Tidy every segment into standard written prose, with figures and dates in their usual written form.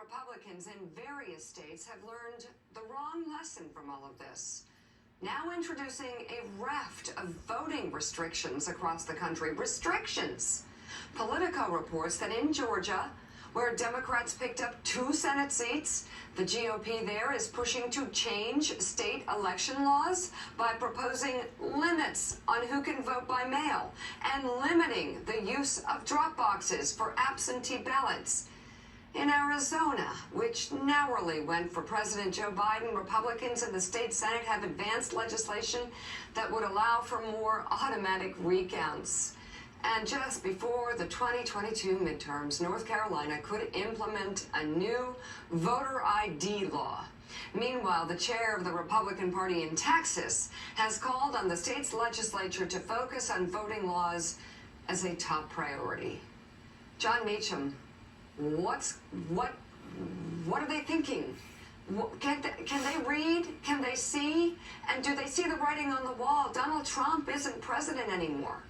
Republicans in various states have learned the wrong lesson from all of this. Now introducing a raft of voting restrictions across the country. Restrictions! Politico reports that in Georgia, where Democrats picked up 2 Senate seats, the GOP there is pushing to change state election laws by proposing limits on who can vote by mail and limiting the use of drop boxes for absentee ballots. In Arizona, which narrowly went for President Joe Biden, Republicans in the state Senate have advanced legislation that would allow for more automatic recounts. And just before the 2022 midterms, North Carolina could implement a new voter ID law. Meanwhile, the chair of the Republican Party in Texas has called on the state's legislature to focus on voting laws as a top priority. John Meacham, what are they thinking? Can they read? Can they see? And do they see the writing on the wall? Donald Trump isn't president anymore.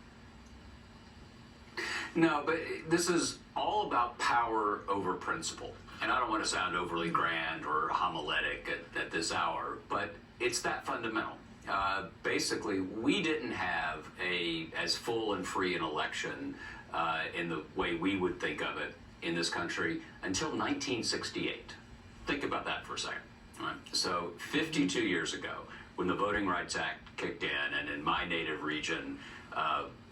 No, but this is all about power over principle. And I don't want to sound overly grand or homiletic at this hour, but it's that fundamental. Basically, we didn't have as full and free an election in the way we would think of it in this country until 1968. Think about that for a second. Right? So 52 years ago, when the Voting Rights Act kicked in, and in my native region,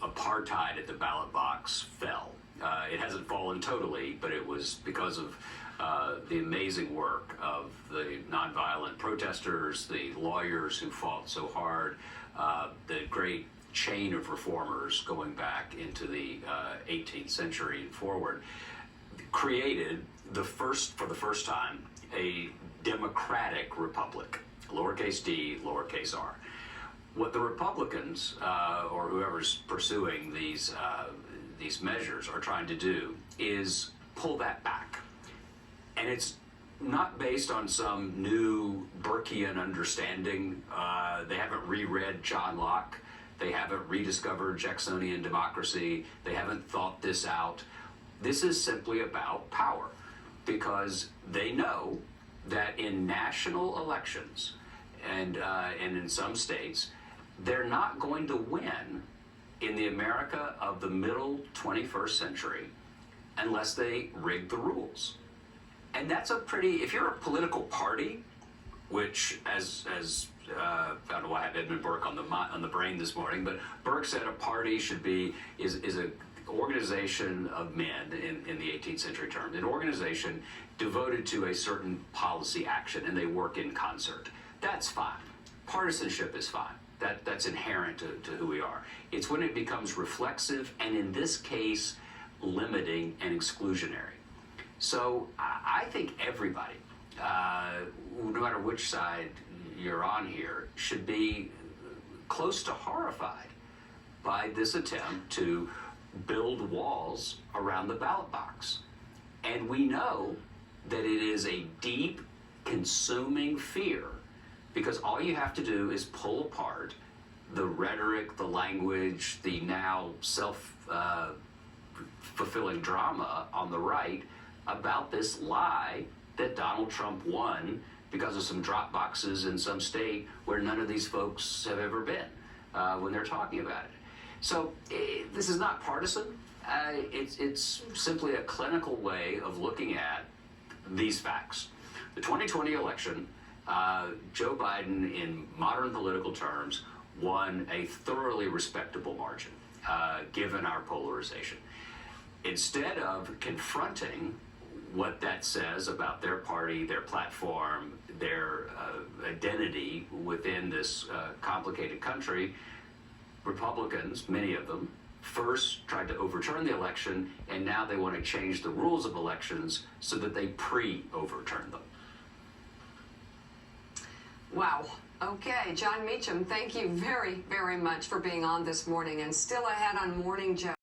apartheid at the ballot box fell. It hasn't fallen totally, but it was because of the amazing work of the nonviolent protesters, the lawyers who fought so hard, the great chain of reformers going back into the 18th century and forward, created for the first time, a democratic republic, lowercase d, lowercase r. What the Republicans, or whoever's pursuing these measures, are trying to do is pull that back. And it's not based on some new Burkean understanding. They haven't reread John Locke. They haven't rediscovered Jacksonian democracy. They haven't thought this out. This is simply about power, because they know that in national elections and in some states, they're not going to win in the America of the middle 21st century unless they rig the rules. And that's if you're a political party, which I don't know why I have Edmund Burke on the brain this morning, but Burke said a party is a organization of men in the 18th century term, an organization devoted to a certain policy action, and they work in concert. That's fine. Partisanship is fine. That's inherent to who we are. It's when it becomes reflexive, and in this case, limiting and exclusionary. So I think everybody, no matter which side you're on here, should be close to horrified by this attempt to build walls around the ballot box. And we know that it is a deep, consuming fear, because all you have to do is pull apart the rhetoric, the language, the now self-fulfilling drama on the right about this lie that Donald Trump won because of some drop boxes in some state where none of these folks have ever been when they're talking about it. So this is not partisan. It's simply a clinical way of looking at these facts. The 2020 election, Joe Biden, in modern political terms, won a thoroughly respectable margin, given our polarization. Instead of confronting what that says about their party, their platform, their identity within this complicated country, Republicans, many of them, first tried to overturn the election, and now they want to change the rules of elections so that they pre-overturn them. Wow. Okay, John Meacham, thank you very, very much for being on this morning. And still ahead on Morning Joe.